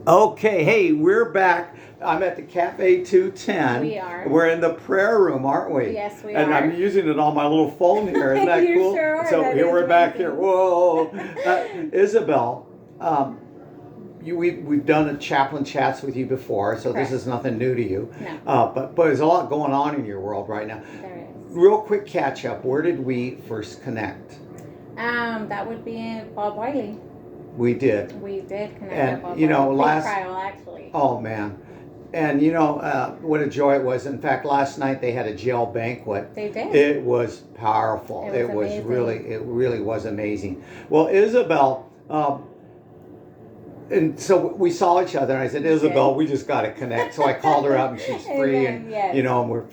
Okay, hey, we're back. I'm at the Cafe 210. We are. We're in the prayer room, aren't we? Yes, we and are. I'm using it on my little phone here. Isn't that You cool? sure are. So That here is we're back amazing. here. Whoa. Isabel, we've done a Chaplain Chats with you before, so Correct. this is nothing new to you. No. But there's a lot going on in your world right now. There is. Real quick catch up. Where did we first connect? That would be Bob Wiley. We did. We did connect And, with Bob you know, Wiley. last- Pre-trial, actually. Oh man. And what a joy it was. In fact, last night they had a jail banquet. They did. It was powerful. It was amazing. It really was amazing. Well, Isabel, and so we saw each other and I said, Isabel, we just got to connect. So I called her up and she's free. Amen, And, yes. and we're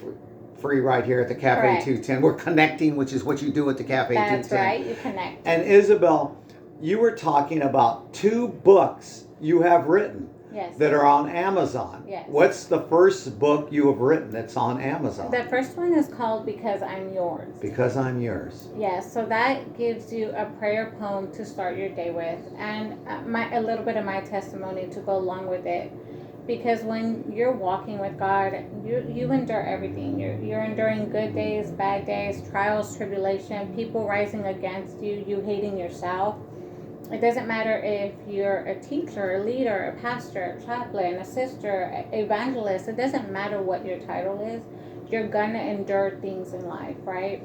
free right here at the Cafe Correct. 210. We're connecting, which is what you do at the Cafe 210. That's right. You connect. And Isabel, you were talking about 2 books you have written. Yes. That are on Amazon. Yes. What's the first book you have written that's on Amazon? The first one is called Because I'm Yours. Because I'm Yours. Yes, so that gives you a prayer poem to start your day with, and a little bit of my testimony to go along with it. Because when you're walking with God, you endure everything. You're enduring good days, bad days, trials, tribulation, people rising against you, you hating yourself. It doesn't matter if you're a teacher, a leader, a pastor, a chaplain, a sister, evangelist. It doesn't matter what your title is. You're gonna endure things in life, right?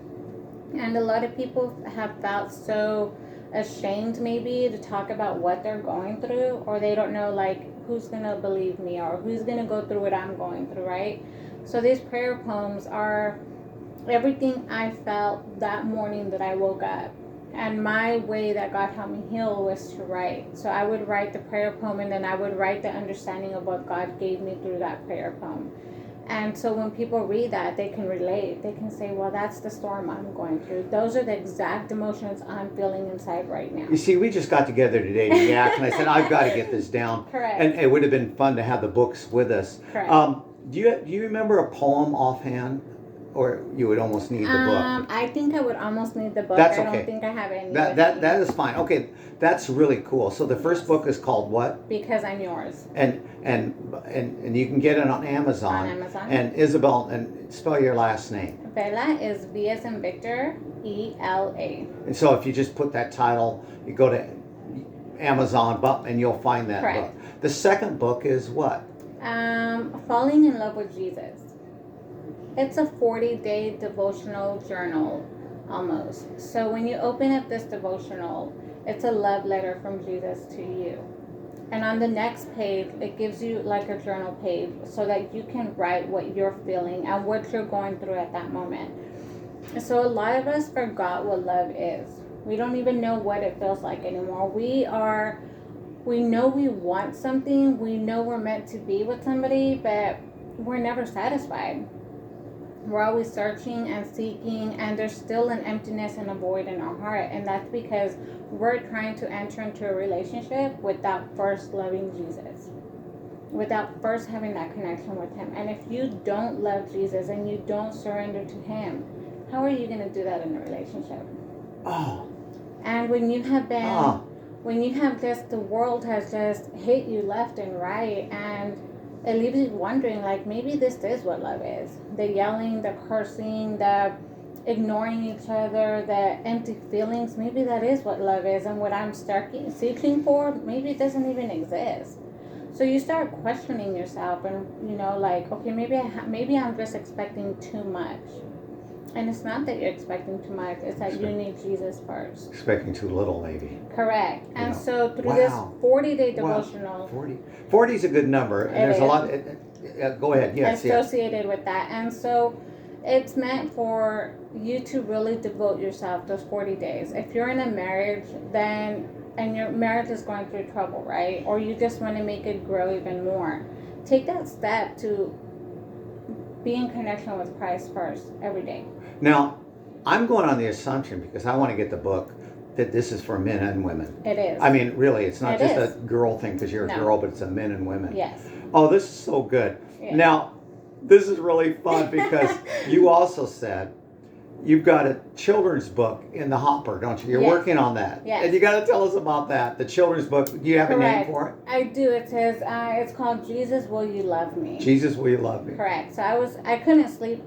And a lot of people have felt so ashamed maybe to talk about what they're going through, or they don't know like who's gonna believe me or who's gonna go through what I'm going through, right? So these prayer poems are everything I felt that morning that I woke up. And my way that God helped me heal was to write. So I would write the prayer poem and then I would write the understanding of what God gave me through that prayer poem. And so when people read that, they can relate. They can say, well, that's the storm I'm going through. Those are the exact emotions I'm feeling inside right now. You see, we just got together today to yak, and I said, I've got to get this down. Correct. And it would have been fun to have the books with us. Correct. Do you remember a poem offhand? Or you would almost need the book? I think I would almost need the book. That's I okay. don't think I have any. That is fine. Okay, that's really cool. So the first book is called what? Because I'm Yours. And you can get it on Amazon. On Amazon. And Isabel, and spell your last name. Bella is V as in Victor, E-L-A. And so if you just put that title, you go to Amazon, and you'll find that Correct. book. The second book is what? Falling in Love with Jesus. It's a 40-day devotional journal, almost. So when you open up this devotional, it's a love letter from Jesus to you. And on the next page, it gives you like a journal page so that you can write what you're feeling and what you're going through at that moment. So a lot of us forgot what love is. We don't even know what it feels like anymore. We know we want something. We know we're meant to be with somebody, but we're never satisfied. We're always searching and seeking, and there's still an emptiness and a void in our heart, and that's because we're trying to enter into a relationship without first loving Jesus, without first having that connection with Him. And if you don't love Jesus and you don't surrender to Him, how are you going to do that in a relationship? Oh. And when you have just, the world has just hit you left and right, and it leaves you wondering, like, maybe this is what love is. The yelling, the cursing, the ignoring each other, the empty feelings. Maybe that is what love is. And what I'm seeking for, maybe it doesn't even exist. So you start questioning yourself and, like, okay, maybe I'm just expecting too much. And it's not that you're expecting too much. It's that you need Jesus first. Expecting too little, maybe. Correct. And so through this 40-day devotional. 40 is a good number. And there's is. a lot. Go ahead. Yes. Associated with that. And so it's meant for you to really devote yourself those 40 days. If you're in a marriage, and your marriage is going through trouble, right? Or you just want to make it grow even more. Take that step to be in connection with Christ first every day. Now, I'm going on the assumption, because I want to get the book, that this is for men and women. It is. I mean, really, it's not It just is. a girl thing because you're a girl, but it's a men and women. Yes. Oh, this is so good. Yeah. Now, this is really fun because you also said you've got a children's book in the hopper, don't you? You're Yes. working on that. Yes. And you got to tell us about that. The children's book. Do you have a name Correct. for it? I do. It says it's called Jesus, Will You Love Me? Jesus, Will You Love Me? Correct. So I couldn't sleep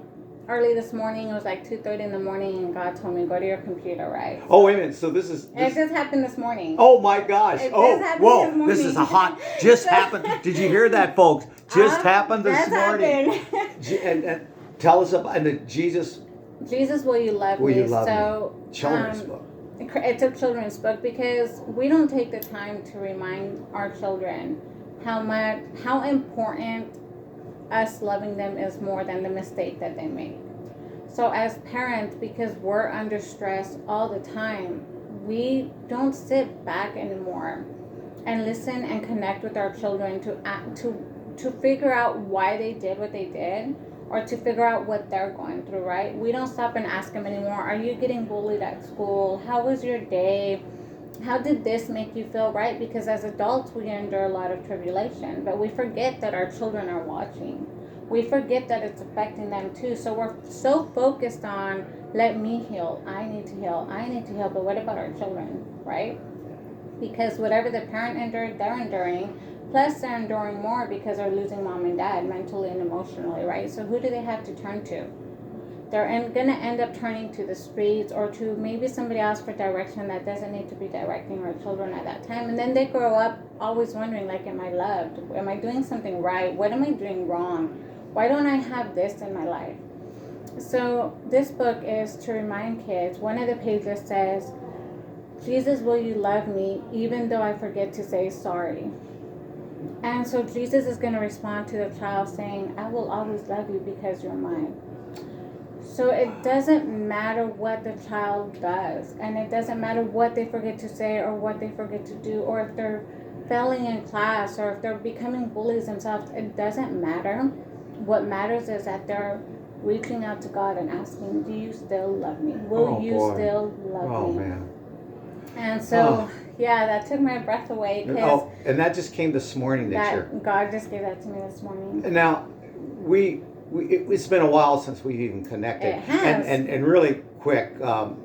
early this morning. It was like 2:30 in the morning, and God told me go to your computer, right? Oh, wait a minute. So this is. It just happened this morning. Oh my gosh! It Oh, just happened whoa! this morning. This is a hot. Just happened. Did you hear that, folks? Just happened this That's morning. happened. And tell us about and the Jesus. Jesus, Will You Love Will Me? You Love So Me? Children's book. it's a children's book because we don't take the time to remind our children how important us loving them is more than the mistake that they make. So as parents, because we're under stress all the time, we don't sit back anymore and listen and connect with our children to figure out why they did what they did, or to figure out what they're going through, right? We don't stop and ask them anymore, are you getting bullied at school? How was your day? How did this make you feel, right? Because as adults, we endure a lot of tribulation, but we forget that our children are watching. We forget that it's affecting them too. So we're so focused on, let me heal, I need to heal, but what about our children, right? Because whatever the parent endured, they're enduring. Plus, they're enduring more because they're losing mom and dad mentally and emotionally, right? So who do they have to turn to? They're going to end up turning to the streets or to maybe somebody else for direction that doesn't need to be directing our children at that time. And then they grow up always wondering, like, am I loved? Am I doing something right? What am I doing wrong? Why don't I have this in my life? So this book is to remind kids. One of the pages says, Jesus, will you love me even though I forget to say sorry? And so Jesus is going to respond to the child saying, I will always love you because you're mine. So it doesn't matter what the child does, and it doesn't matter what they forget to say or what they forget to do, or if they're failing in class or if they're becoming bullies themselves. It doesn't matter. What matters is that they're reaching out to God and asking, do you still love me? Will you still love me? Oh, man. And so, yeah, that took my breath away. Oh, and that just came this morning God just gave that to me this morning. And now, it's been a while since we've even connected. It has. And really quick, and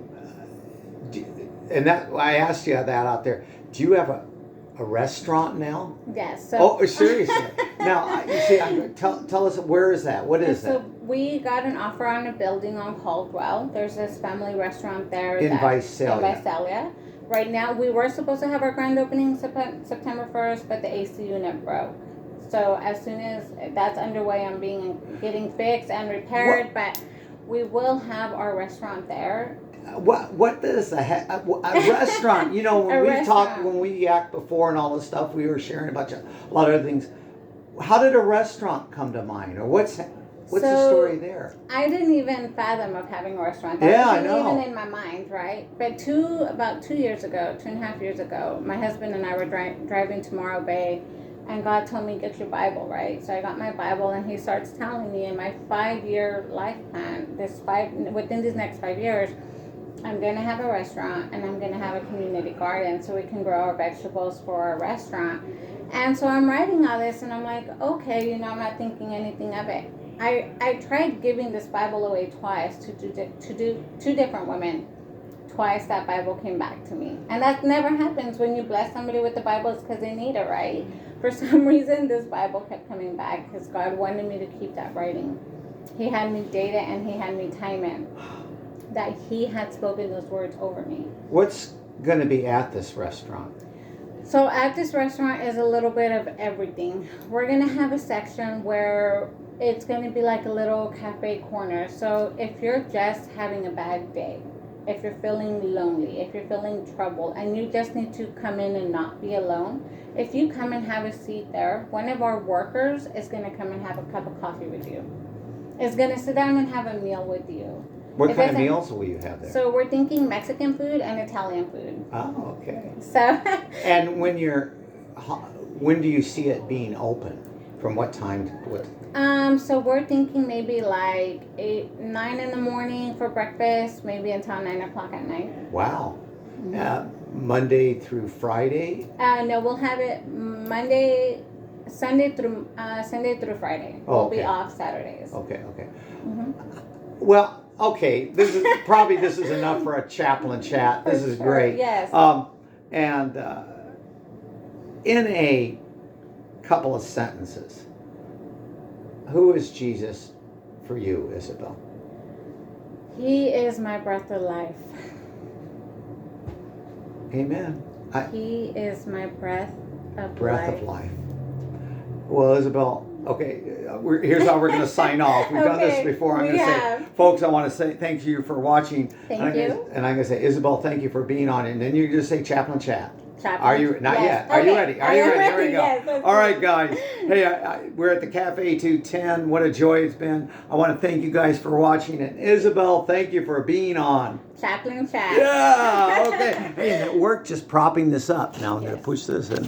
that I asked you that out there. Do you have a restaurant now? Yes. So, oh, seriously? Now, you see, tell us, where is that? What is that? So we got an offer on a building on Caldwell. There's this family restaurant there. In Visalia. In Visalia. Right now, we were supposed to have our grand opening September 1st, but the AC unit broke. So as soon as that's underway, I'm getting fixed and repaired, but we will have our restaurant there. What is a restaurant? You know, when we yacked before and all this stuff, we were sharing a lot of other things. How did a restaurant come to mind, or what's the story there? I didn't even fathom of having a restaurant. That wasn't even in my mind, right? But about 2.5 years ago, my husband and I were driving to Morro Bay, and God told me, get your Bible, right? So I got my Bible, and he starts telling me in my 5-year life plan, within these next 5 years, I'm going to have a restaurant, and I'm going to have a community garden so we can grow our vegetables for our restaurant. And so I'm writing all this, and I'm like, okay, I'm not thinking anything of it. I tried giving this Bible away twice to two different women. Twice that Bible came back to me. And that never happens when you bless somebody with the Bible. It's because they need it, right? For some reason, this Bible kept coming back because God wanted me to keep that writing. He had me date it, and he had me time it. That he had spoken those words over me. What's going to be at this restaurant? So at this restaurant is a little bit of everything. We're going to have a section where it's going to be like a little cafe corner. So if you're just having a bad day, if you're feeling lonely, if you're feeling trouble, and you just need to come in and not be alone, if you come and have a seat there, one of our workers is going to come and have a cup of coffee with you. Is going to sit down and have a meal with you. What kind of meals will you have there? So we're thinking Mexican food and Italian food. Oh, okay. So. And when do you see it being open? From what time to what? So we're thinking maybe like 9 in the morning for breakfast, maybe until 9 o'clock at night. Wow. Monday through Friday? No, we'll have it Sunday through Friday. Oh, We'll be off Saturdays. Okay. Mm-hmm. Well, Okay, this is enough for a chaplain chat. This is great. Yes. And in a couple of sentences, who is Jesus for you, Isabel? He is my breath of life. Amen. He is my breath of life. Well, Isabel, okay, here's how we're going to sign off. We've done this before. I'm going to say, folks, I want to say thank you for watching. Thank you. And I'm going to say, Isabel, thank you for being on. And then you just say Chaplain Chat. Chaplain. Are you? Not yes. yet. Are you ready? Are you ready? Here we go. Yes, all right, guys. Hey, we're at the Cafe 210. What a joy it's been. I want to thank you guys for watching. And Isabel, thank you for being on. Chaplain Chat. Yeah, okay. Hey, and it worked just propping this up. Now I'm going to push this in.